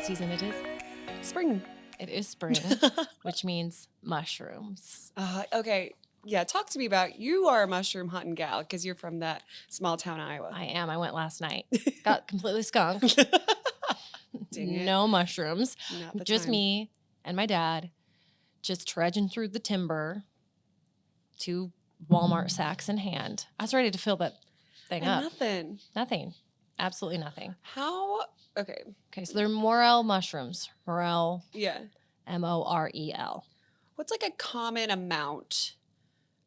what season it is? Spring. It is spring, which means mushrooms. Okay. Yeah, talk to me about, you are a mushroom hunting gal because you're from that small town Iowa. I am. I went last night. Got completely skunked. Dang it. No mushrooms. Not the Just time. me and my dad just trudging through the timber, 2 Walmart sacks in hand. I was ready to fill that thing And up. nothing. Nothing. Absolutely nothing. How? Okay. Okay, so they're morel mushrooms. Morel, Yeah. Morel. What's like a common amount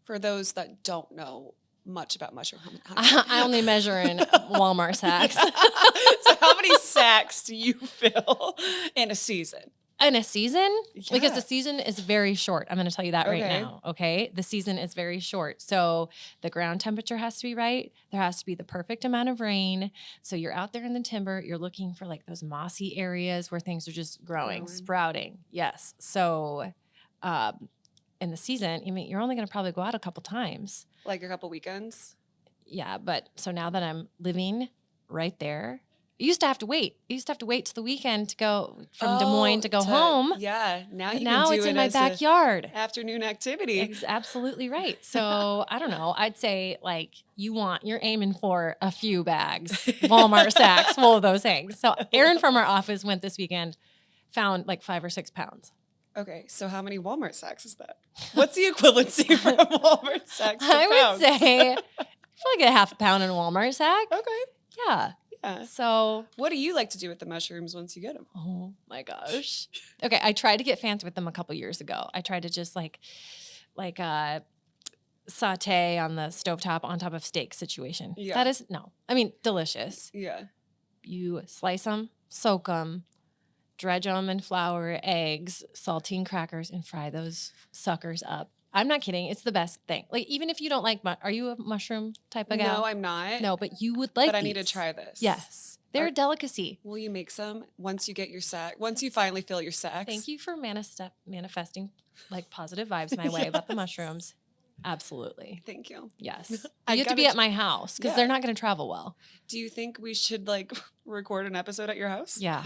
for those that don't know much about mushroom hunting? I only measure in Walmart sacks. So how many sacks do you fill in a season? In a season? Because Yeah. the season is very short. I'm going to tell you that right Okay. now. Okay. The season is very short. So the ground temperature has to be right. There has to be the perfect amount of rain. So you're out there in the timber. You're looking for like those mossy areas where things are just growing. Sprouting. Yes. So in the season, you're only going to probably go out a couple times. Like a couple weekends? Yeah. But so now that I'm living right there, you used to have to wait. You used to have to wait till the weekend to go from Des Moines to go home. Yeah. Now But you now can do it's it in my as a backyard. afternoon activity. Absolutely right. So I don't know. I'd say like you're aiming for a few bags, Walmart sacks full of those things. So Erin from our office went this weekend, found like 5 or 6 pounds. Okay, so how many Walmart sacks is that? What's the equivalency from Walmart sacks to I pounds? would say I feel like a half a pound in a Walmart sack. Okay. Yeah. Yeah. So What do you like to do with the mushrooms once you get them? oh my gosh. Okay, I tried to get fancy with them a couple years ago. I tried to just like saute on the stovetop on top of steak situation. Yeah. That is delicious. Yeah. You slice them, soak them, dredge them in flour, eggs, saltine crackers, and fry those suckers up. I'm not kidding. It's the best thing. Like, even if you don't like, are you a mushroom type of gal? No, I'm not. No, but you would like But I need to these. try this. Yes. They're a delicacy. Will you make some once you get your sack? Once you finally fill your sacks? Thank you for manifesting like positive vibes my way about the mushrooms. Absolutely. Thank you. Yes. I You have to gotta be at my house because Yeah. they're not going to travel well. Do you think we should like record an episode at your house? Yeah.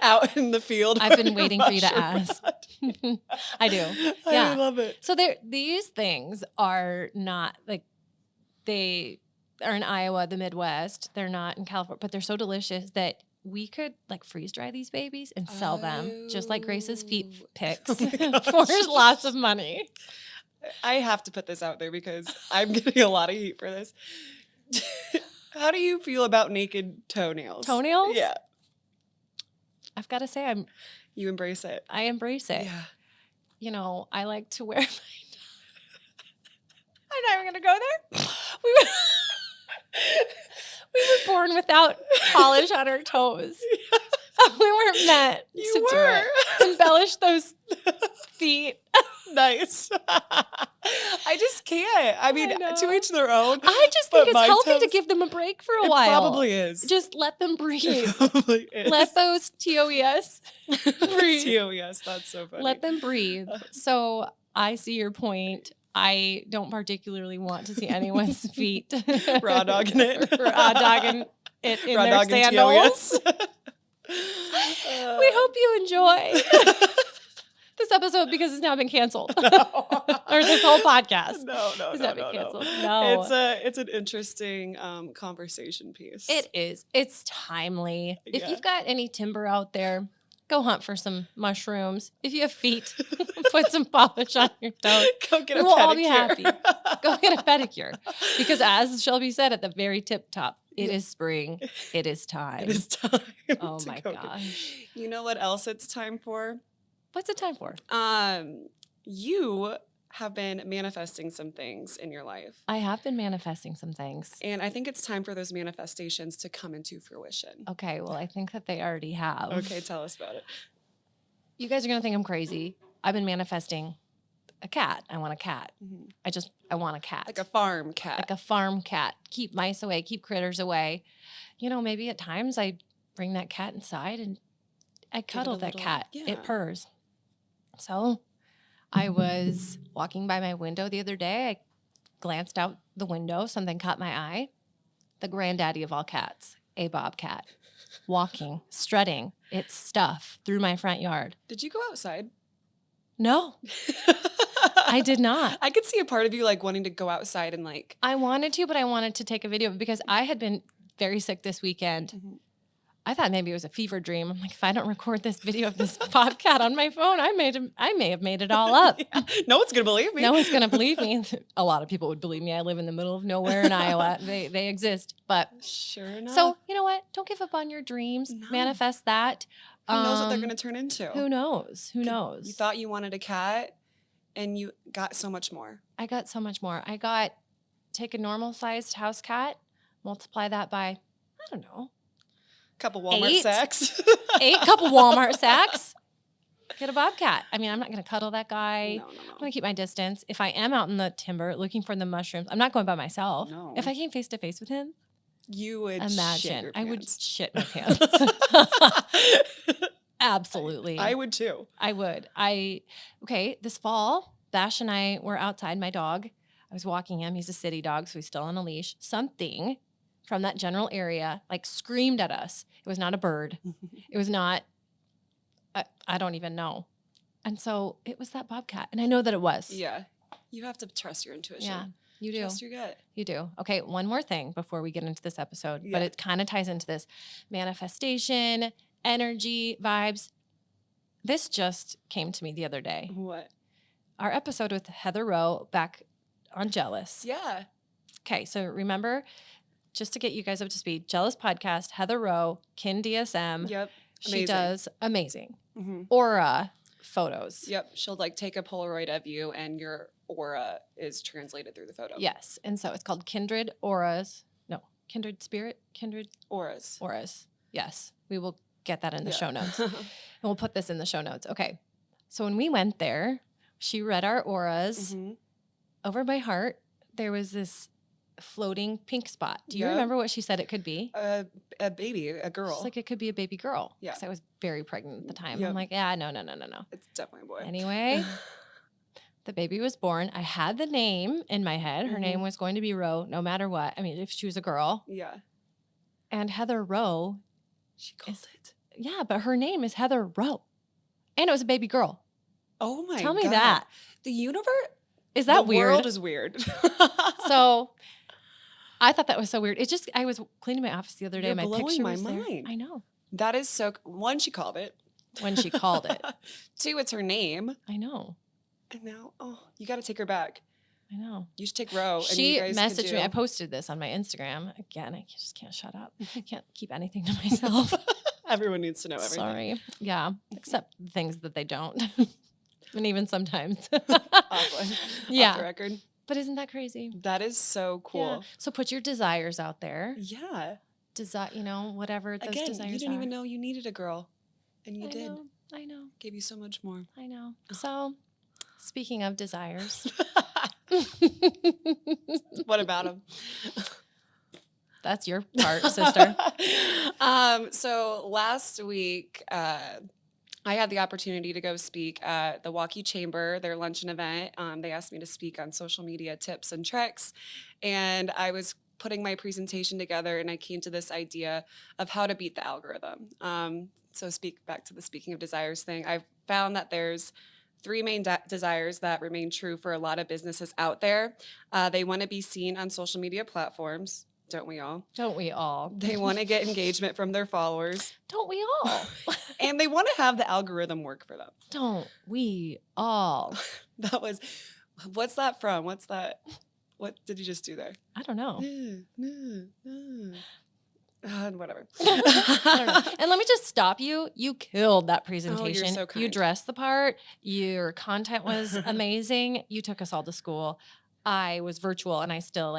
Out in the field. I've been where waiting for you to mushroom ask. hunting. I do. I Yeah. love it. So these things are not like they are in Iowa, the Midwest. They're not in California, but they're so delicious that we could like freeze dry these babies and sell them just like Grace's feet Oh. pics Oh my for gosh. lots of money. I have to put this out there because I'm getting a lot of heat for this. How do you feel about naked toenails? Toenails? Yeah. I've got to say You embrace it. I embrace it. Yeah. You know, I like to wear my I'm not even going to go there. We were, we were born without polish on our toes. We weren't meant You to were. do it. Embellish those feet. Nice. I just can't. I mean, know. to each their own. I just But think it's my healthy to toes- give them a break for a It while. probably is. Just let them breathe. It probably is. Let those TOES breathe. TOES, that's so funny. Let them breathe. So I see your point. I don't particularly want to see anyone's feet Raw dogging it. raw dogging it in Raw their dogging sandals. TOES. We hope you enjoy this episode because it's now been canceled. Or this whole podcast. No, Has no, now been no. canceled. No. It's an interesting conversation piece. It is. It's timely. If Yeah. you've got any timber out there, go hunt for some mushrooms. If you have feet, put some polish on your toes. Go get We a will pedicure. all be happy. Go get a pedicure. Because as Shelby said at the very tip top, it is spring. It is time. It is time. Oh to my go get- gosh. You know what else it's time for? What's it time for? You have been manifesting some things in your life. I have been manifesting some things. And I think it's time for those manifestations to come into fruition. Okay, well, I think that they already have. Okay, tell us about it. You guys are going to think I'm crazy. I've been manifesting a cat. I want a cat. Mhm. I want a cat. Like a farm cat. Like a farm cat. Keep mice away, keep critters away. You know, maybe at times I bring that cat inside and I cuddle that little- cat. yeah. It purrs. So I was walking by my window the other day. I glanced out the window. Something caught my eye. The granddaddy of all cats, a bobcat. walking, strutting its stuff through my front yard. Did you go outside? No, I did not. I could see a part of you like wanting to go outside and like. I wanted to, but I wanted to take a video because I had been very sick this weekend. Mhm. I thought maybe it was a fever dream. I'm like, if I don't record this video of this bobcat on my phone, I may have made it all up. Yeah. No one's gonna believe me. No one's gonna believe me. A lot of people would believe me. I live in the middle of nowhere in Iowa. They exist. But Sure enough. so you know what? Don't give up on your dreams. No. Manifest that. Who knows what they're Um, gonna turn into? Who knows? Who knows? You thought you wanted a cat, and you got so much more. I got so much more. Take a normal sized house cat, multiply that by, I don't know, Couple Walmart 8? sacks. 8 couple Walmart sacks. Get a bobcat. I mean, I'm not going to cuddle that guy. No, I'm no, going to keep my distance. If I am out in the timber looking for the mushrooms, I'm not going by myself. No. If I came face to face with him, You would imagine. Shit I your would pants. shit my pants. Absolutely. I would too. I would. Okay, this fall, Bash and I were outside, my dog. I was walking him. He's a city dog, so he's still on a leash. Something from that general area like screamed at us. It was not a bird. It was not, I don't even know. And so it was that bobcat. And I know that it was. Yeah. You have to trust your intuition. Yeah, you do. Trust your gut. You do. Okay, one more thing before we get into this episode, Yeah. but it kind of ties into this manifestation, energy, vibes. This just came to me the other day. What? Our episode with Heather Rowe back on Jealous. Yeah. Okay, so remember, just to get you guys up to speed, Jealous podcast, Heather Rowe, Kin DSM. Yep. She Amazing. does amazing Mm-hmm. aura photos. Yep. She'll like take a Polaroid of you, and your aura is translated through the photo. Yes, and so it's called Kindred Auras. No, Kindred Spirit, Kindred Auras. Auras. Yes, we will get that in the Yeah. show notes. And we'll put this in the show notes. Okay, so when we went there, she read our auras. Mhm. Over my heart, there was this floating pink spot. Do you Yep. remember what she said it could be? A baby, a girl. She's like, it could be a baby girl. Yeah. Because I was very pregnant at the time. Yep. I'm like, yeah, no. It's definitely a boy. Anyway, the baby was born. I had the name in my head. Her Mhm. name was going to be Rowe, no matter what. I mean, if she was a girl. Yeah. And Heather Rowe, She called Is- it. yeah, but her name is Heather Rowe. And it was a baby girl. Oh my god. Tell me that. The universe. Is that the weird? world is weird. So I thought that was so weird. It just, I was cleaning my office the other day. You're My blowing picture my was there. mind. I know. That is so. One, she called it. When she called it. 2, it's her name. I know. And now, you got to take her back. I know. You should take Roe. And She you guys could messaged me. I do- posted this on my Instagram. Again, I just can't shut up. I can't keep anything to myself. Everyone needs to know everything. Sorry. Yeah. Except things that they don't. And even sometimes. Off Yeah. the record. But isn't that crazy? That is so Yeah. cool. So put your desires out there. Yeah. Whatever those Again, desires you didn't are. even know you needed a girl. And you did. I know. Gave you so much more. I know. So, speaking of desires, What about him? that's your part, sister. So last week, I had the opportunity to go speak at the Walkie Chamber, their luncheon event. They asked me to speak on social media tips and tricks. And I was putting my presentation together and I came to this idea of how to beat the algorithm. So back to the speaking of desires thing, I've found that there's 3 main desires that remain true for a lot of businesses out there. They want to be seen on social media platforms. Don't we all? Don't we all? They want to get engagement from their followers, Don't we all? and they want to have the algorithm work for them. Don't we all? That was, what's that from? What's that? What did you just do there? I don't know. Whatever. I don't know. And let me just stop you. You killed that presentation. so You kind. dressed the part. Your content was amazing. You took us all to school. I was virtual and I still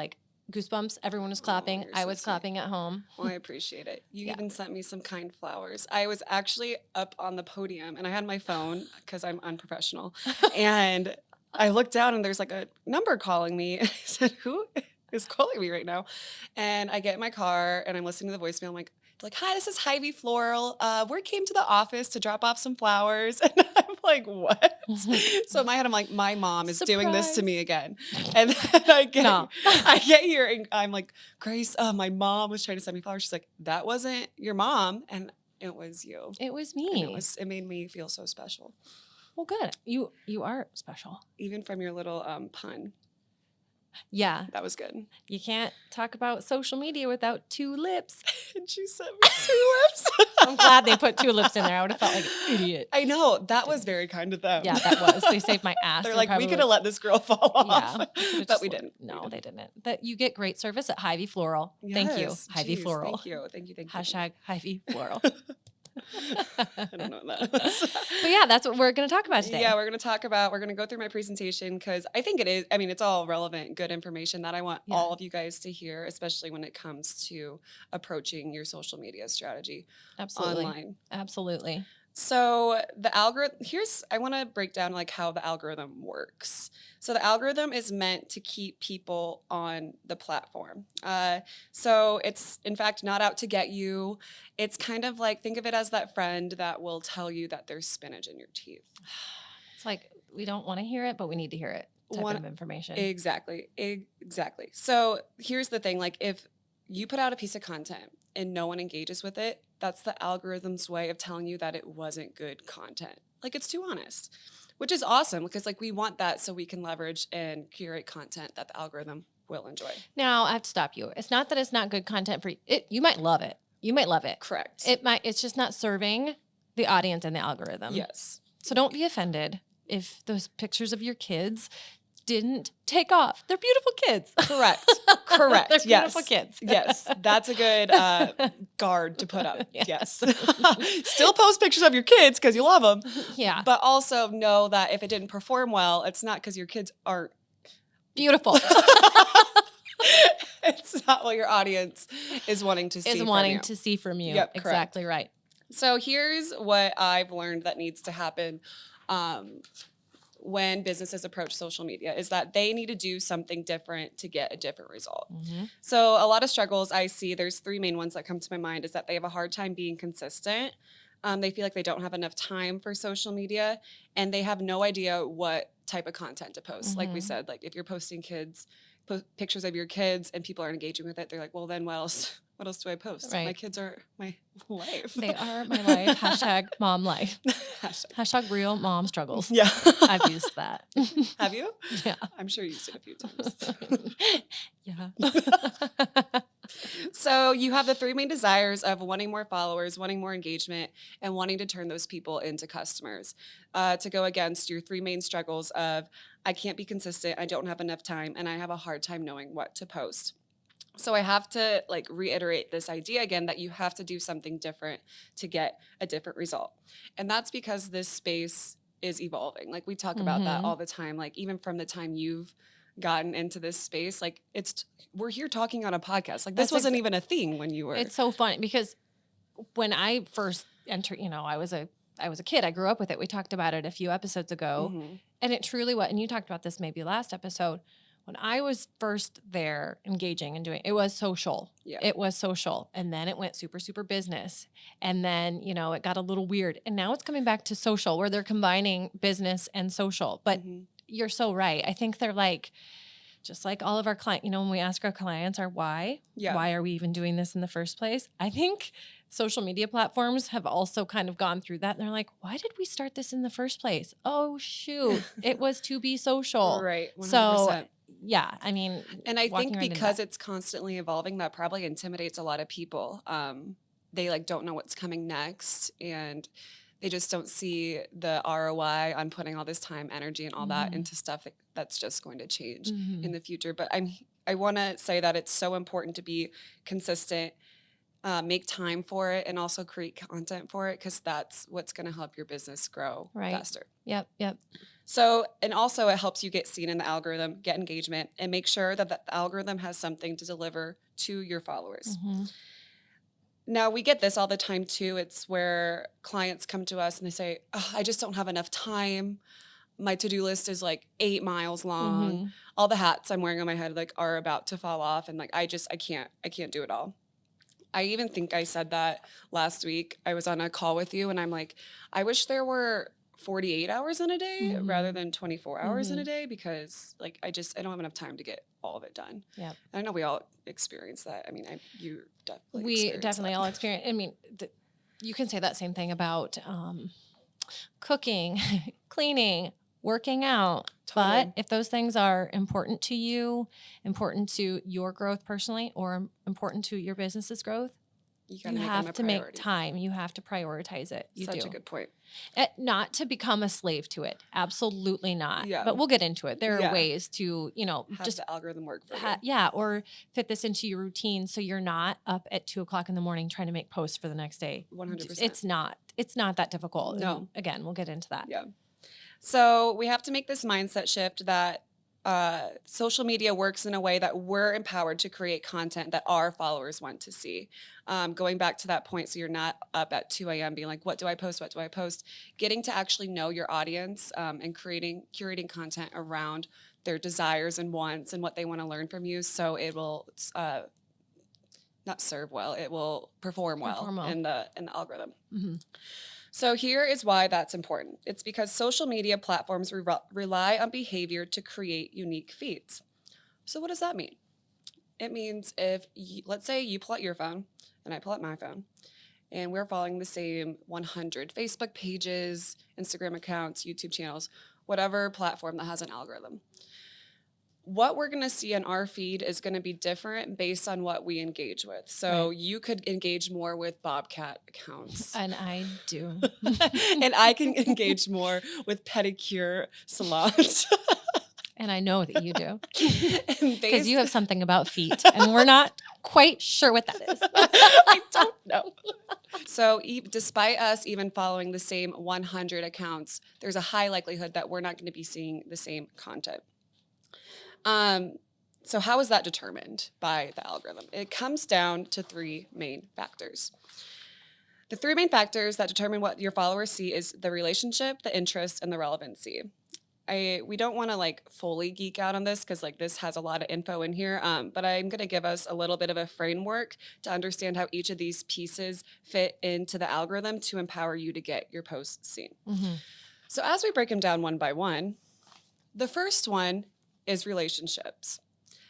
goosebumps. Everyone was clapping. you're I so was sweet. clapping at home. Well, I appreciate it. You Yeah. even sent me some kind flowers. I was actually up on the podium and I had my phone because I'm unprofessional. And I looked down and there's a number calling me. And I said, who is calling me right now? And I get in my car and I'm listening to the voicemail. I'm like, like, hi, this is Hy-Vee Floral. We came to the office to drop off some flowers. And I'm like, what? So in my head, I'm like, my mom is doing this to me again. And then No. I get here and I'm like, Grace, my mom was trying to send me flowers. She's like, that wasn't your mom. And it was you. It was And me. it made me feel so special. Well, good. You are special. Even from your little pun. Yeah. That was good. You can't talk about social media without two lips. And she sent me 2 lips. I'm glad they put 2 lips in there. I would have felt like an idiot. I know. That was very kind of them. Yeah, that was. They saved my ass. They're They like, we probably- could have let this girl fall off. Yeah, But we didn't. No, they didn't. That you get great service at Hy-Vee Floral. Thank you, Yes, Hy-Vee geez, Floral. Thank you. Thank you. Hashtag Hy-Vee Floral. I don't know what that is. But yeah, that's what we're going to talk about today. Yeah, we're going to go through my presentation because I think it's all relevant, good information that I want Yeah. all of you guys to hear, especially when it comes to approaching your social media strategy Absolutely. online. Absolutely. So the algorithm, I want to break down like how the algorithm works. So the algorithm is meant to keep people on the platform. So it's in fact not out to get you. It's kind of like, think of it as that friend that will tell you that there's spinach in your teeth. It's like we don't want to hear it, but we need to hear it type of information. Exactly. So here's the thing, like if you put out a piece of content and no one engages with it, that's the algorithm's way of telling you that it wasn't good content. Like it's too honest, which is awesome because like we want that so we can leverage and curate content that the algorithm will enjoy. Now I have to stop you. It's not that it's not good content for it. You might love it. You might love it. Correct. It's just not serving the audience and the algorithm. Yes. So don't be offended if those pictures of your kids didn't take off. They're beautiful kids. Correct. Correct. They're Yes. beautiful kids. Yes. That's a good guard to put up. Yes. Yes. Still post pictures of your kids because you love them. Yeah. But also know that if it didn't perform well, it's not because your kids aren't. Beautiful. It's not what your audience is wanting to see. Is from wanting you. to see from you. Yep, correct. Exactly right. So here's what I've learned that needs to happen when businesses approach social media is that they need to do something different to get a different result. Mm-hmm. So a lot of struggles I see, there's 3 main ones that come to my mind, is that they have a hard time being consistent. They feel like they don't have enough time for social media and they have no idea what type of content to post. Like we Mhm. said, like if you're posting pictures of your kids and people aren't engaging with it, they're like, well, then what else do I post? Right. My kids are my life. They are my life. Hashtag mom life. Hashtag. Hashtag real mom struggles. Yeah. I've used that. Have you? Yeah. I'm sure you used it a few times. Yeah. So you have the 3 main desires of wanting more followers, wanting more engagement, and wanting to turn those people into customers. To go against your 3 main struggles of I can't be consistent, I don't have enough time, and I have a hard time knowing what to post. So I have to like reiterate this idea again that you have to do something different to get a different result. And that's because this space is evolving. Like we talk about that Mhm. all the time. Like even from the time you've gotten into this space, like we're here talking on a podcast. Like this That's wasn't even a thing when you were. It's so funny because when I first entered, I was a kid. I grew up with it. We talked about it a few episodes ago. Mhm. And it truly was, and you talked about this maybe last episode, when I was first there engaging and doing, it was social. Yeah. It was social. And then it went super, super business. And then, it got a little weird. And now it's coming back to social where they're combining business and social. But Mhm. you're so right. I think they're like, just like all of our clients, when we ask our clients our why are we even doing this in the first place? I think social media platforms have also kind of gone through that. And they're like, why did we start this in the first place? Oh, shoot. It was to be social. Right. 100%. So, yeah, I mean, And I walking think around in because that. it's constantly evolving, that probably intimidates a lot of people. They like don't know what's coming next, and they just don't see the ROI on putting all this time, energy, and all that Mhm. into stuff that's just going to change Mhm. in the future. But I want to say that it's so important to be consistent, make time for it, and also create content for it because that's what's going to help your business grow Right. faster. Yep. So, and also it helps you get seen in the algorithm, get engagement, and make sure that the algorithm has something to deliver to your followers. Mhm. Now, we get this all the time too. It's where clients come to us and they say, oh, I just don't have enough time. My to-do list is like 8 miles long. Mhm. All the hats I'm wearing on my head like are about to fall off. And like, I can't do it all. I even think I said that last week. I was on a call with you and I'm like, I wish there were 48 hours in a day rather Mhm. than 24 hours in a Mhm. day because like I don't have enough time to get all of it done. Yep. I know we all experience that. I mean, you definitely We experience definitely that. all experience. I mean, you can say that same thing about cooking, cleaning, working out. But Totally. if those things are important to you, important to your growth personally, or important to your business's growth, You got you to make them a have to make priority. time. You have to prioritize it. You Such a do. good point. Not to become a slave to it. Absolutely not. Yeah. But we'll get into it. There are Yeah. ways to, Have just the algorithm work for you. yeah, or fit this into your routine so you're not up at 2:00 in the morning trying to make posts for the next day. 100%. It's not that difficult. No. And again, we'll get into that. Yeah. So we have to make this mindset shift that social media works in a way that we're empowered to create content that our followers want to see. Going back to that point, so you're not up at 2 a.m. being like, what do I post? What do I post? Getting to actually know your audience and curating content around their desires and wants and what they want to learn from you. So it will not serve well, it will perform well, in the algorithm. Mhm. So here is why that's important. It's because social media platforms rely on behavior to create unique feeds. So what does that mean? It means let's say you pull out your phone and I pull out my phone and we're following the same 100 Facebook pages, Instagram accounts, YouTube channels, whatever platform that has an algorithm. What we're going to see in our feed is going to be different based on what we engage with. So you could engage more with Bobcat accounts. And I do. And I can engage more with pedicure salons. And I know that you do. And Because you have something about feet, and we're not quite sure what that is. I don't know. So despite us even following the same 100 accounts, there's a high likelihood that we're not going to be seeing the same content. So how is that determined by the algorithm? It comes down to three main factors. The three main factors that determine what your followers see is the relationship, the interest, and the relevancy. We don't want to like fully geek out on this because like this has a lot of info in here, but I'm going to give us a little bit of a framework to understand how each of these pieces fit into the algorithm to empower you to get your posts seen. Mm-hmm. So as we break them down one by one, the first one is relationships.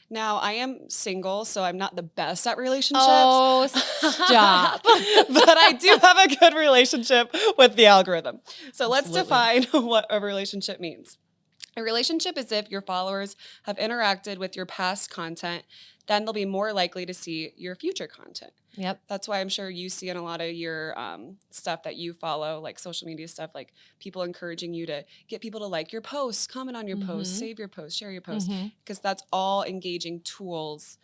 Now, I am single, so I'm not the best at relationships. Oh, stop. But I do have a good relationship with the algorithm. So let's Absolutely. define what a relationship means. A relationship is if your followers have interacted with your past content, then they'll be more likely to see your future content. Yep. That's why I'm sure you see in a lot of your stuff that you follow, like social media stuff, like people encouraging you to get people to like your posts, comment on your posts, save your posts, share your posts, because that's all engaging tools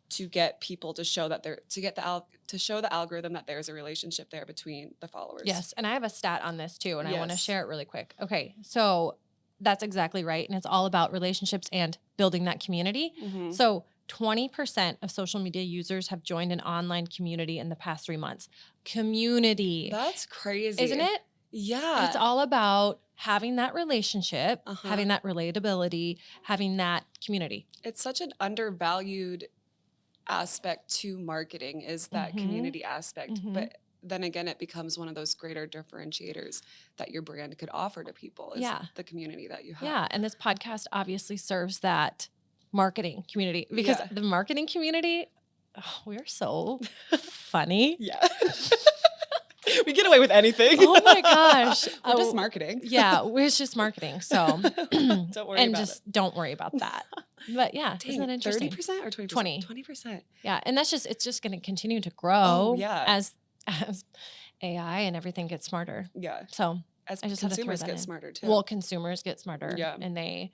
to get people to show that to show the algorithm that there's a relationship there between the followers. Yes, and I have a stat on this too, and I want to Yes. share it really quick. Okay, so that's exactly right, and it's all about relationships and building that community. Mhm. So 20% of social media users have joined an online community in the past 3 months. Community, That's crazy, isn't it? Yeah. It's all about having that relationship, Uh-huh. having that relatability, having that community. It's such an undervalued aspect to marketing is that community aspect. But then again, it becomes one of those greater differentiators that your brand could offer to people is the community that you have. Yeah, and this podcast obviously serves that marketing community because the marketing community, we're so funny. Yeah. We get away with anything. Oh my gosh. We're just marketing. Yeah, it's just marketing. So don't worry and about just don't worry about that. But yeah, Dang, isn't that interesting? 30% or 20%? 20. 20%. Yeah, and it's just going to continue to grow yeah. as AI and everything gets smarter. Yeah. So as I just had to throw consumers that get in. smarter too. Well, consumers get smarter. Yeah. And they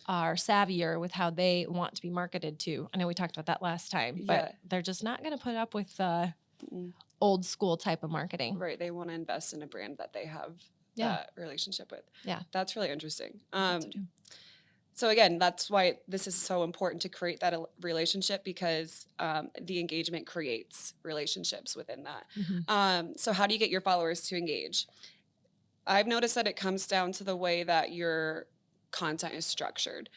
are savvier with how they want to be marketed to. I know we talked about that last time, but they're just not going to put up with the old school type of marketing. Right. They want to invest in a brand that they have that relationship with. Yeah. That's really interesting. That's what I do. So again, that's why this is so important to create that relationship because the engagement creates relationships within that. So how do you get your followers to engage? I've noticed that it comes down to the way that your content is structured.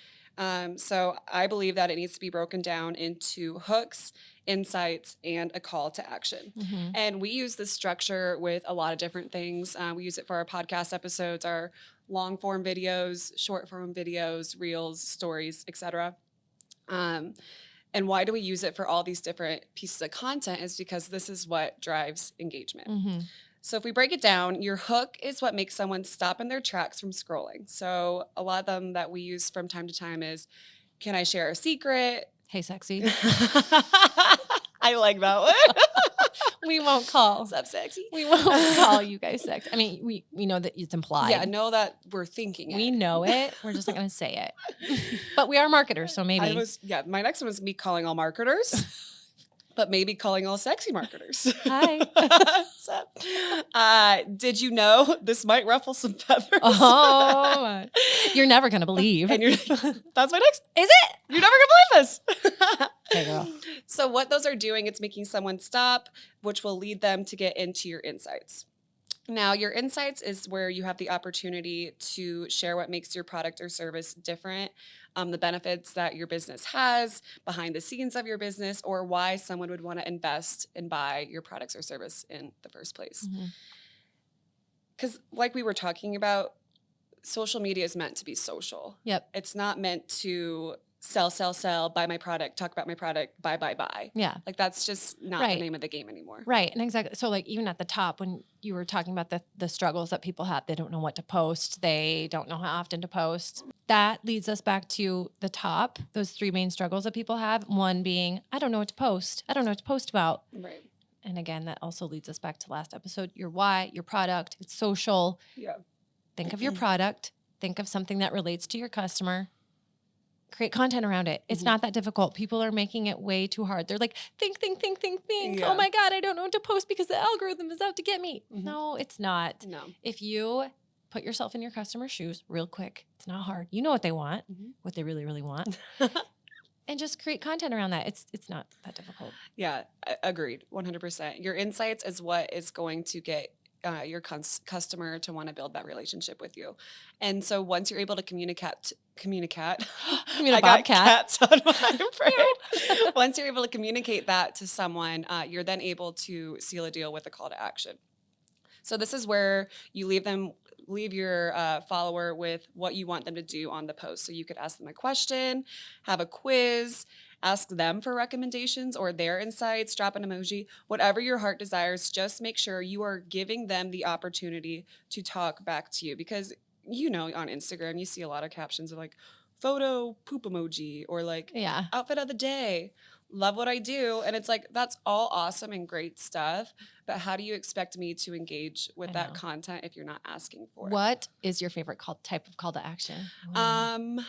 So I believe that it needs to be broken down into hooks insights, and a call to action. Mm-hmm. And we use this structure with a lot of different things. We use it for our podcast episodes, our long form videos, short form videos, reels, stories, etc. And why do we use it for all these different pieces of content is because this is what drives engagement. Mm-hmm. So if we break it down, your hook is what makes someone stop in their tracks from scrolling. So a lot of them that we use from time to time is, can I share a secret? Hey, sexy. I like that one. We won't call. What's up, sexy? We won't call you guys sexy. I mean, we know that it's implied. Yeah, know that we're thinking it. We know it. We're just not going to say it. But we are marketers, so maybe. My next one was me calling all marketers, but maybe calling all sexy marketers. Hi. What's up? Did you know this might ruffle some feathers? Oh, you're never going to believe. And that's my next. Is it? You're never gonna believe this. Hey, girl. So what those are doing, it's making someone stop, which will lead them to get into your insights. Now, your insights is where you have the opportunity to share what makes your product or service different, the benefits that your business has, behind the scenes of your business, or why someone would want to invest and buy your products or service in the first place. Because like we were talking about, social media is meant to be social. Yep. It's not meant to sell, buy my product, talk about my product, buy. Yeah. Like that's just not the Right. name of the game anymore. Right. And exactly. So like even at the top, when you were talking about the struggles that people have, they don't know what to post. They don't know how often to post. That leads us back to the top, those three main struggles that people have. One being, I don't know what to post. I don't know what to post about. Right. And again, that also leads us back to last episode. Your why, your product, it's social. Yeah. Think of your product. Think of something that relates to your customer. Create content around it. It's not that difficult. People are making it way too hard. They're like, think. Yeah. Oh my God, I don't know what to post because the algorithm is out to get me. No, it's not. No. If you put yourself in your customer's shoes real quick, it's not hard. You know what they want, what they really, really want. And just create content around that. It's not that difficult. Yeah. Agreed. 100%. Your insights is what is going to get your customer to want to build that relationship with you. And so once you're able to communicate. I mean, a I got bobcat. cats on my brain. Once you're able to communicate that to someone, you're then able to seal a deal with a call to action. So this is where you leave your follower with what you want them to do on the post. So you could ask them a question, have a quiz, ask them for recommendations or their insights, drop an emoji, whatever your heart desires. Just make sure you are giving them the opportunity to talk back to you, because you know, on Instagram, you see a lot of captions of like photo poop emoji or like Yeah. outfit of the day. Love what I do. And it's like, that's all awesome and great stuff. But how do you expect me to engage with I that know. content if you're not asking for it? What is your favorite type of call to action? I wanna know.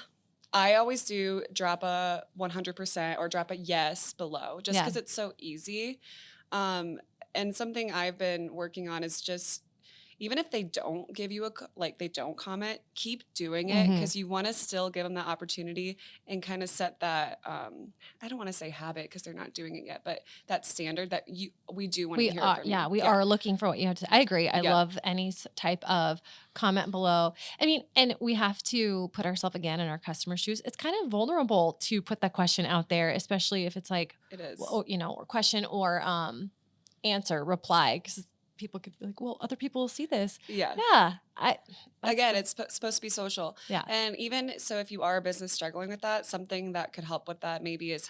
I always do drop a 100% or drop a yes below, just Yeah. because it's so easy. And something I've been working on is just, even if they don't give you they don't comment, keep doing it, because you want to still give them that opportunity and kind of set that, I don't want to say habit because they're not doing it yet, but that standard that we do want to We hear are, from yeah, you. we are looking for what you have to say. I agree. I Yeah. love any type of comment below. I mean, and we have to put ourselves again in our customer shoes. It's kind of vulnerable to put that question out there, especially if it's like, It is. well, you know, or question or answer, reply, because people could be like, well, other people will see this. Yeah. Yeah. Again, it's supposed to be social. Yeah. And even so, if you are a business struggling with that, something that could help with that maybe is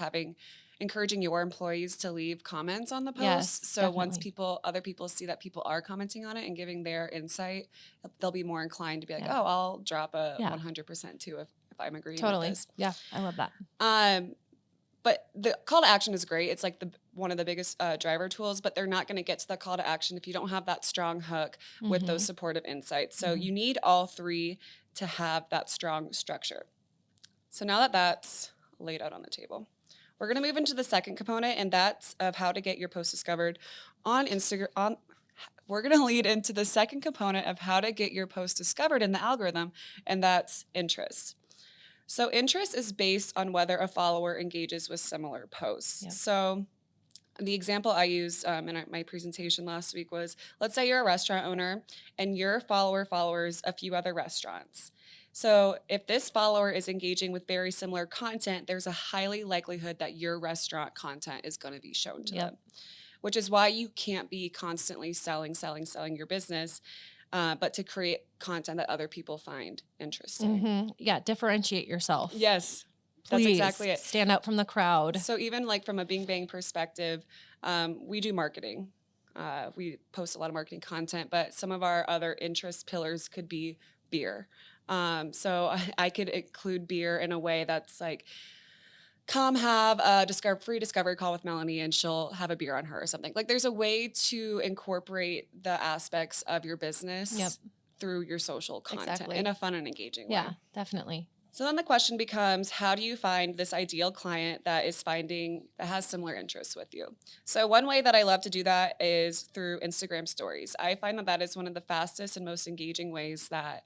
encouraging your employees to leave comments on the post. Yes, So once definitely. other people see that people are commenting on it and giving their insight, they'll be more inclined to be like, Yeah. oh, I'll drop a Yeah. 100% too if I'm agreeing Totally. with this. Yeah. I love that. But the call to action is great. It's like one of the biggest driver tools, but they're not going to get to the call to action if you don't have that strong hook with those supportive insights. So you need all three to have that strong structure. So now that that's laid out on the table, we're going to move into the second component, and that's of how to get your post discovered on Instagram. We're going to lead into the second component of how to get your post discovered in the algorithm, and that's interest. So interest is based on whether a follower engages with similar posts. Yep. So the example I used in my presentation last week was, let's say you're a restaurant owner and your follower follows a few other restaurants. So if this follower is engaging with very similar content, there's a highly likelihood that your restaurant content is going to be shown to Yep. them, which is why you can't be constantly selling your business, but to create content that other people find interesting. Yeah, differentiate yourself. Yes, Please that's exactly it. stand out from the crowd. So even like from a Bing Bang perspective, we do marketing. We post a lot of marketing content, but some of our other interest pillars could be beer. So I could include beer in a way that's like, come have a free discovery call with Melanie and she'll have a beer on her or something. Like there's a way to incorporate the aspects of your business Yep. through your social content Exactly. in a fun and engaging Yeah, way. definitely. So then the question becomes, how do you find this ideal client that has similar interests with you? So one way that I love to do that is through Instagram stories. I find that is one of the fastest and most engaging ways that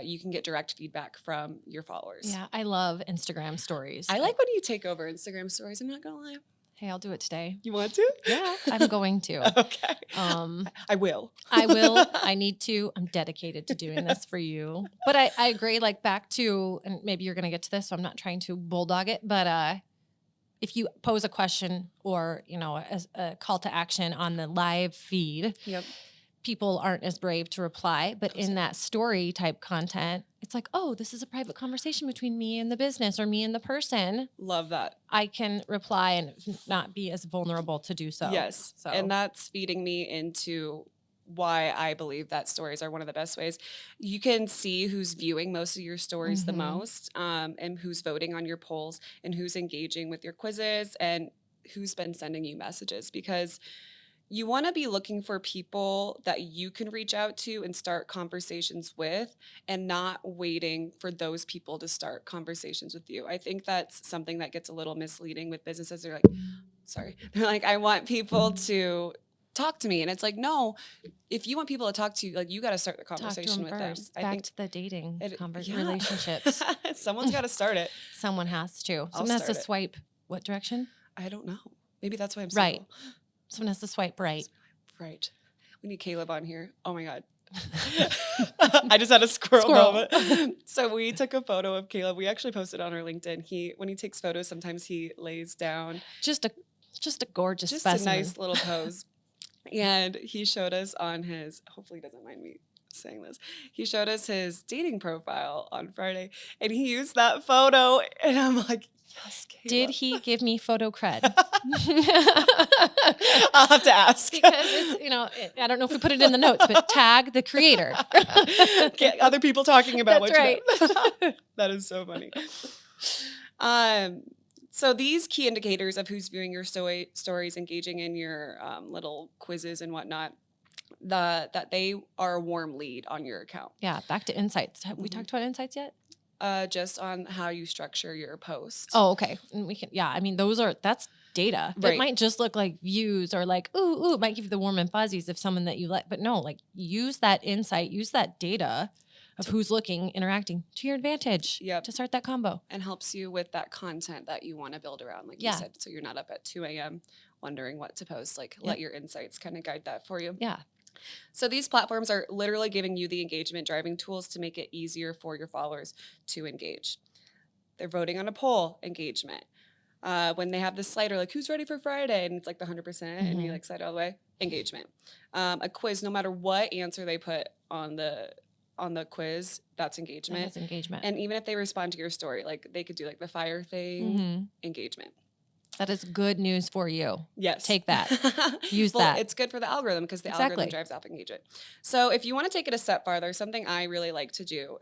you can get direct feedback from your followers. Yeah, I love Instagram stories. I like when you take over Instagram stories. I'm not gonna lie. Hey, I'll do it today. You want to? Yeah, I'm going to. Okay. I will. I will. I need to. I'm dedicated to doing this for you. But I agree, like back to, and maybe you're going to get to this, so I'm not trying to bulldog it, but if you pose a question or, a call to action on the live feed, Yep. people aren't as brave to reply. But in that story type content, it's like, oh, this is a private conversation between me and the business or me and the person. Love that. I can reply and not be as vulnerable to do so. Yes. So. And that's feeding me into why I believe that stories are one of the best ways. You can see who's viewing most of your stories the most, and who's voting on your polls and who's engaging with your quizzes and who's been sending you messages, because you want to be looking for people that you can reach out to and start conversations with, and not waiting for those people to start conversations with you. I think that's something that gets a little misleading with businesses. They're like, I want people to talk to me. And it's like, no, if you want people to talk to you, like you got to start the conversation with them. First. Back to the dating Yeah. relationships. Someone's got to start it. Someone has to. I'll Someone has to start it. swipe what direction? I don't know. Maybe that's why I'm Right. single. Someone has to swipe right. Right. We need Caleb on here. Oh my God. I just had a squirrel Squirrel. moment. So we took a photo of Caleb. We actually posted on our LinkedIn. When he takes photos, sometimes he lays down. Just a gorgeous Just specimen. a nice little pose. And he showed us on his, hopefully he doesn't mind me saying this, he showed us his dating profile on Friday, and he used that photo, and I'm like, yes, Caleb. Did he give me photo cred? I'll have to ask. Because it's, I don't know if we put it in the notes, but tag the creator. Get other people talking about That's what right. you know. That is so funny. So these key indicators of who's viewing your stories, engaging in your little quizzes and whatnot, that they are a warm lead on your account. Yeah, back to insights. Have we talked about insights yet? Just on how you structure your post. Oh, okay. And we can, yeah, I mean, that's data. Right. It might just look like views or like, ooh, it might give you the warm and fuzzies of someone that you like. But no, like use that insight, use that data of who's looking, interacting to your advantage. Yep. To start that combo. And helps you with that content that you want to build around, like Yeah. you said. So you're not up at 2 a.m. wondering what to post. Like Yep. let your insights kind of guide that for you. Yeah. So these platforms are literally giving you the engagement driving tools to make it easier for your followers to engage. They're voting on a poll, engagement. When they have this slider, like who's ready for Friday? And it's like the 100% and you like slide all the way, engagement. A quiz, no matter what answer they put on the quiz, that's engagement. That's engagement. And even if they respond to your story, like they could do like the fire thing, Mhm. engagement. That is good news for you. Yes. Take that. Use Well, that. It's good for the algorithm because the Exactly. algorithm drives up engagement. So if you want to take it a step farther, something I really like to do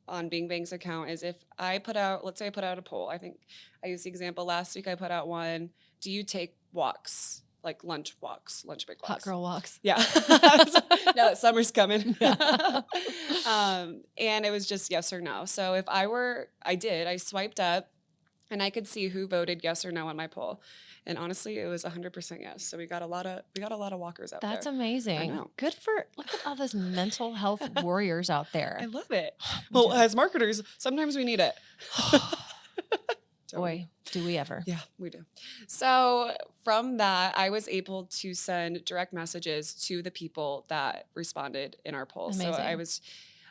on Bing Bang's account is if I put out, let's say I put out a poll. I think I used the example last week. I put out one, do you take walks, like lunch break walks? Hot girl walks. Yeah. Now that summer's coming. Yeah. And it was just yes or no. So if I swiped up and I could see who voted yes or no on my poll. And honestly, it was 100% yes. So we got a lot of walkers out That's there. amazing. know. Look at all those mental health warriors out there. I love it. Well, as marketers, sometimes we need it. Don't we? Boy, do we ever. Yeah, we do. So from that, I was able to send direct messages to the people that responded in our poll. So Amazing.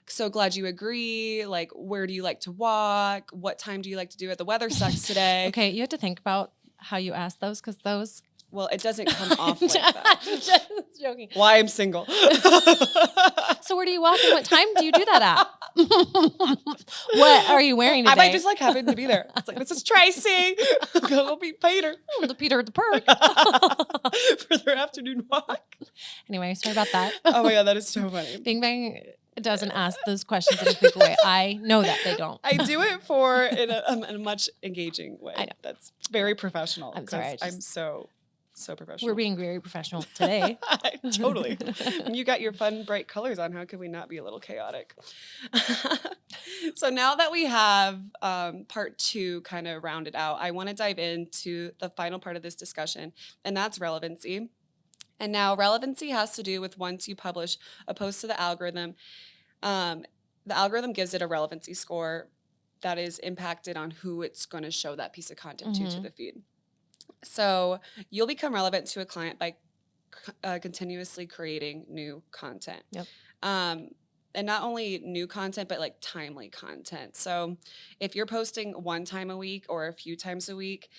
so glad you agree. Like, where do you like to walk? What time do you like to do it? The weather sucks today. Okay, you have to think about how you ask those because those. Well, it doesn't come off like that. I'm just joking. Why I'm single. So where do you walk and what time do you do that at? What are you wearing today? I might just like happen to be there. It's like, this is Tracy. Go meet Peter The Peter at the Park. for their afternoon walk. Anyway, sorry about that. Oh my God, that is so funny. Bing Bang doesn't ask those questions in a quick way. I know that they don't. I do it for in a much engaging way. I know. That's very professional. I'm sorry, 'cause I I'm just- so professional. We're being very professional today. Totally. When you got your fun, bright colors on, how could we not be a little chaotic? So now that we have part 2 kind of rounded out, I want to dive into the final part of this discussion, and that's relevancy. And now relevancy has to do with once you publish a post to the algorithm gives it a relevancy score that is impacted on who it's going to show that piece of content to Mhm. the feed. So you'll become relevant to a client by continuously creating new content. Yep. And not only new content, but like timely content. So if you're posting one time a week or a few times a week,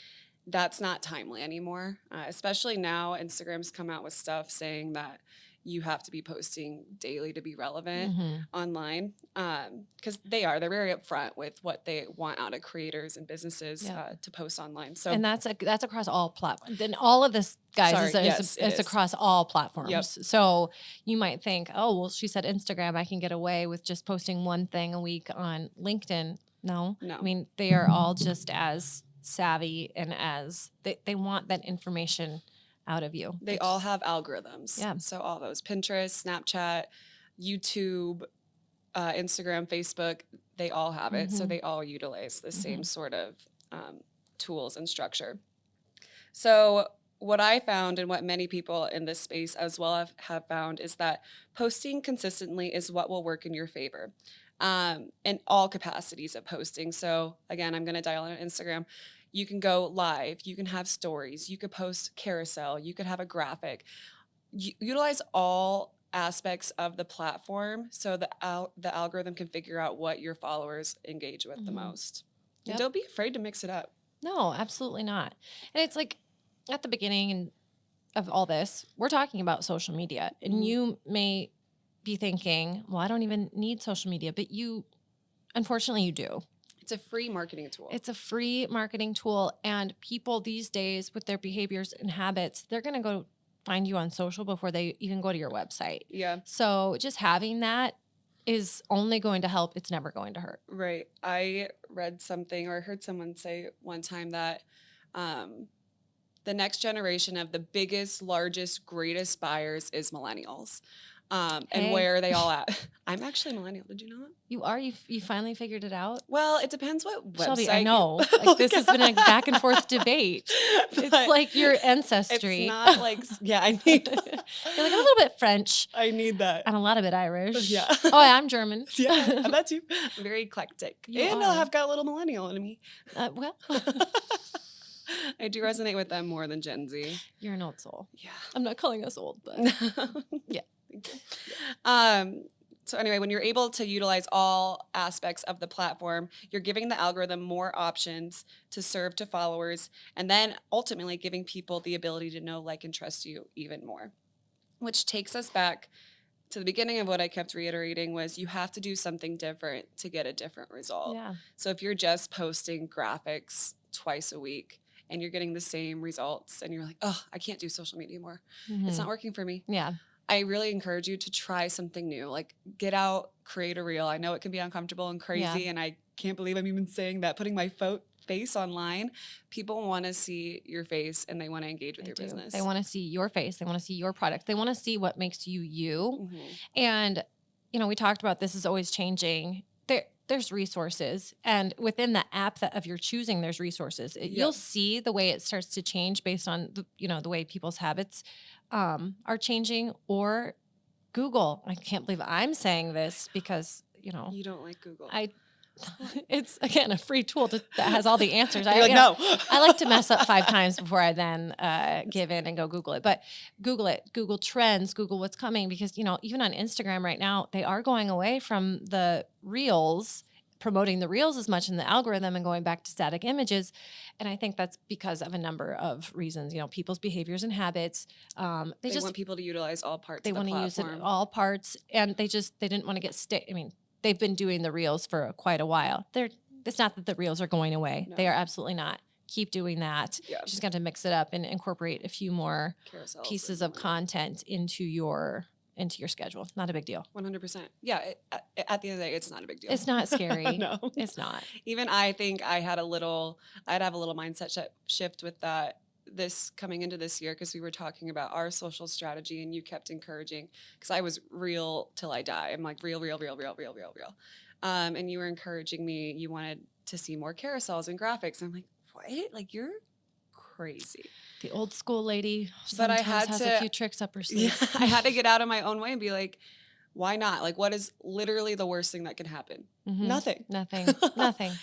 that's not timely anymore. Especially now, Instagram's come out with stuff saying that you have to be posting daily to be relevant Mhm. online, because they're very upfront with what they want out of creators and businesses Yeah. To post online. So And that's across all platforms. Then all of this, guys, Sorry, is yes, it is. across all platforms. So you might think, oh, well, she said Instagram, I can get away with just posting one thing a week on LinkedIn. No. No. I mean, they are all just as savvy and as they want that information out of you. they It's- all have algorithms. Yeah. So all those Pinterest, Snapchat, YouTube, Instagram, Facebook, they all have it. So Mhm. they all utilize the same Mhm. sort of tools and structure. So what I found and what many people in this space as well have found is that posting consistently is what will work in your favor in all capacities of posting. So again, I'm going to dial in on Instagram. You can go live, you can have stories, you could post carousel, you could have a graphic. Utilize all aspects of the platform so the algorithm can figure out what your followers engage with the Mhm. most. And Yep. don't be afraid to mix it up. No, absolutely not. And it's like at the beginning of all this, we're talking about social media, and Mhm. you may be thinking, well, I don't even need social media, but unfortunately, you do. It's a free marketing tool. It's a free marketing tool, and people these days with their behaviors and habits, they're going to go find you on social before they even go to your website. Yeah, So just having that is only going to help. It's never going to hurt. right. I read something or heard someone say one time that the next generation of the biggest, largest, greatest buyers is millennials. And Hey. where are they all at? I'm actually a millennial. Did you know that? You are? You finally figured it out? Well, it depends what website. Shelby, I you- know. Like, this has been a back and forth debate. It's But like your ancestry. It's not like, yeah, I need You're like, I'm a little bit French I need that. and a lot of it Irish. Yeah. Oh, I'm German. Yeah, I bet you. I'm very eclectic. You and are. I've got a little millennial in me. Well, I do resonate with them more than Gen Z. you're an old soul. Yeah. I'm not calling us old, but Yeah. Thank you. So anyway, when you're able to utilize all aspects of the platform, you're giving the algorithm more options to serve to followers, and then ultimately giving people the ability to know, like, and trust you even more. Which takes us back to the beginning of what I kept reiterating was you have to do something different to get a different result. yeah. So if you're just posting graphics twice a week and you're getting the same results and you're like, oh, I can't do social media more. It's Mhm. not working for me. Yeah. I really encourage you to try something new. Like, get out, create a reel. I know it can be uncomfortable and crazy, and I can't believe I'm even saying that. Putting my face online, people want to see your face and they want to engage with They your do. business. They want to see your face. They want to see your product. They want to see what makes you you. Mhm. And, we talked about this is always changing. There's resources. And within the app of your choosing, there's resources. You'll see the way it starts to change based on, the way people's habits are changing. Or Google. I can't believe I'm saying this because, You don't like Google. I it's again a free tool that has all the answers. You're like, you know, no. I like to mess up 5 times before I then give in and go Google it. But Google it, Google trends, Google what's coming, because, you know, even on Instagram right now, they are going away from the reels, promoting the reels as much in the algorithm and going back to static images. And I think that's because of a number of reasons, you know, people's behaviors and habits. They just want people to utilize all parts they of the want to use it platform. all parts, and they didn't want to get I mean, they've been doing the reels for quite a while. It's not that the reels are going away. No. They are absolutely not. Keep doing that. Yeah. You just got to mix it up and incorporate a few more Carousels pieces and of content into your schedule. Not a big deal. 100%. Yeah. At the end of the day, it's not a big deal. It's not scary. No. It's not. Even I think I'd have a little mindset shift with that this coming into this year, because we were talking about our social strategy and you kept encouraging, because I was real till I die. I'm like real. And you were encouraging me. You wanted to see more carousels and graphics. I'm like, what? Like, you're crazy. The old school lady But I sometimes had has to- a few tricks up her sleeve. Yeah, I had to get out of my own way and be like, why not? Like, what is literally the worst thing that can happen? Mhm. Nothing. Nothing.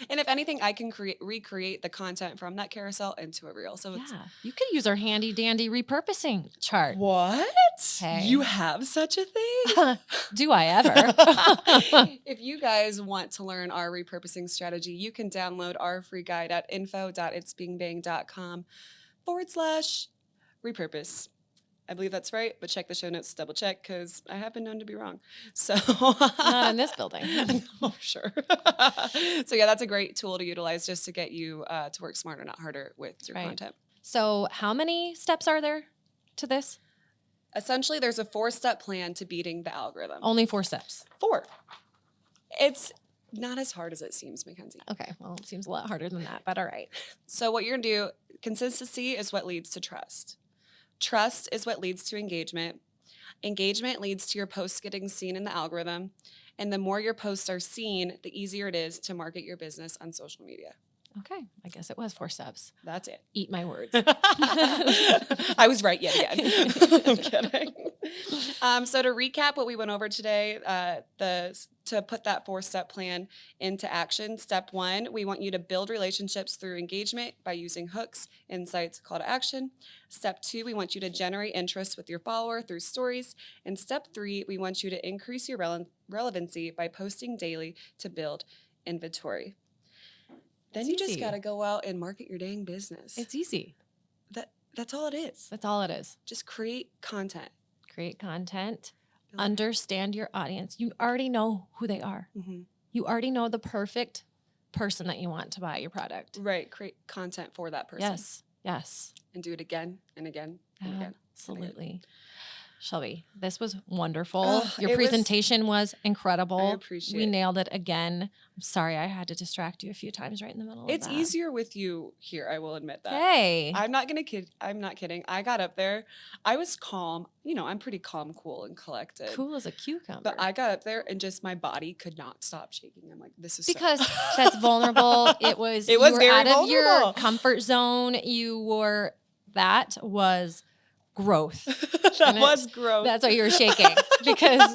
And if anything, I can recreate the content from that carousel into a reel. So it's Yeah. You could use our handy dandy repurposing chart. what? Hey. You have such a thing? Do I ever? If you guys want to learn our repurposing strategy, you can download our free guide at info.itsbeingbang.com/repurpose. I believe that's right, but check the show notes to double check, because I have been known to be wrong. So Not in this building. Oh, sure. So yeah, that's a great tool to utilize just to get you to work smarter, not harder with your Right. content. So how many steps are there to this? Essentially, there's a 4-step plan to beating the algorithm. Only 4 steps. 4. It's not as hard as it seems, Mackenzie. Okay. Well, it seems a lot harder than that, but all right. So what you're going to do, consistency is what leads to trust. Trust is what leads to engagement. Engagement leads to your posts getting seen in the algorithm. And the more your posts are seen, the easier it is to market your business on social media. Okay. I guess it was 4 steps. That's it. Eat my words. I was right yet again. I'm kidding. So to recap what we went over today, to put that 4-step plan into action, step 1, we want you to build relationships through engagement by using hooks, insights, call to action. Step 2, we want you to generate interest with your follower through stories. And step 3, we want you to increase your relevancy by posting daily to build inventory. Then It's you just easy. got to go out and market your dang business. It's easy. That's all it is. That's all it is. Just create content. Create content. Build- Understand your audience. You already know who they are. Mhm. You already know the perfect person that you want to buy your product. Right. Create content for that person. Yes. And do it again and again and again. Absolutely. Shelby, this was wonderful. Oh, Your it was- presentation was incredible. I appreciate We it. nailed it again. I'm sorry I had to distract you a few times right in the middle It's of that. easier with you here, I will admit that. Hey. I'm not kidding. I got up there. I was calm. You know, I'm pretty calm, cool, and collected. Cool as a cucumber. But I got up there and just my body could not stop shaking. I'm like, this is so- because that's vulnerable. It was It was you were very out of your vulnerable. comfort zone. That was growth. that And was gross. That's why you were shaking. Because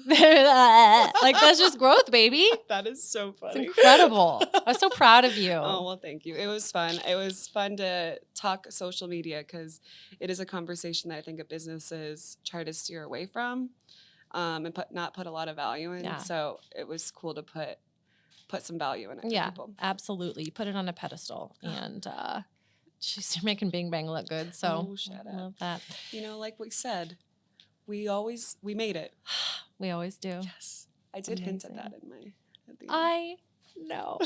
like that's just growth, baby. That is so It's funny. incredible. I was so proud of you. Oh, well, thank you. It was fun. It was fun to talk social media, because it is a conversation that I think businesses try to steer away from, and not put a lot of value in. Yeah. So it was cool to put some value in it for Yeah, people. absolutely. You put it on a pedestal, and she's making Bing Bang look good. So Oh, shut I up. love that. You know, like we said, we made it. We always do. Yes. I did hint at Amazing. that at the end. I know.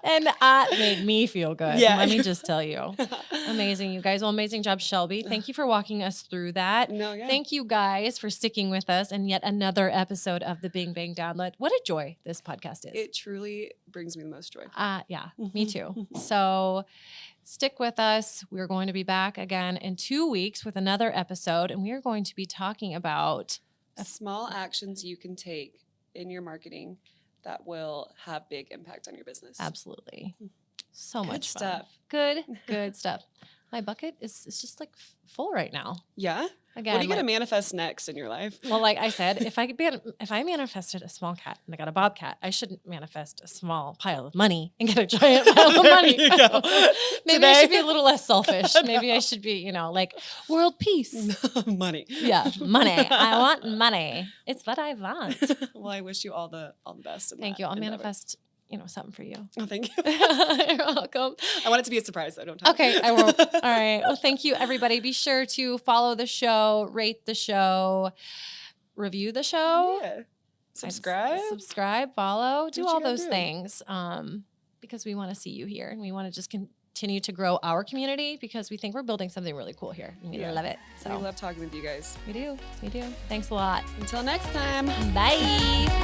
And that made me feel good. Yeah. Let me just tell you. Amazing, you guys. Well, amazing job, Shelby. Thank you for walking us through that. No, yeah. Thank you guys for sticking with us in yet another episode of the Bing Bang Download. What a joy this podcast is. It truly brings me the most joy. Yeah, me too. So stick with us. We're going to be back again in 2 weeks with another episode, and we are going to be talking about Small actions you can take in your marketing that will have big impact on your business. absolutely so Good much fun. stuff. Good stuff. My bucket is just like full right now. Yeah. Again, What are you like, gonna manifest next in your life? well, like I said, if I manifested a small cat and I got a bobcat, I shouldn't manifest a small pile of money and get a giant pile of money. There you go. Maybe I should be Today- a little less selfish. Maybe I should be, like world peace. Money. Yeah, money. I want money. It's what I want. Well, I wish you all the best. Thank you. I'll manifest, something for you. Oh, thank you. You're welcome. I want it to be a surprise, though. Don't tell me. Okay, I will. All right. Well, thank you, everybody. Be sure to follow the show, rate the show, review the show. Yeah. Subscribe. Follow, do you all gotta those do. things because we want to see you here and we want to just continue to grow our community because we think we're building something really cool here and we Yeah. love it. We So love talking with you guys. we do. Thanks a lot. Until next time. Bye.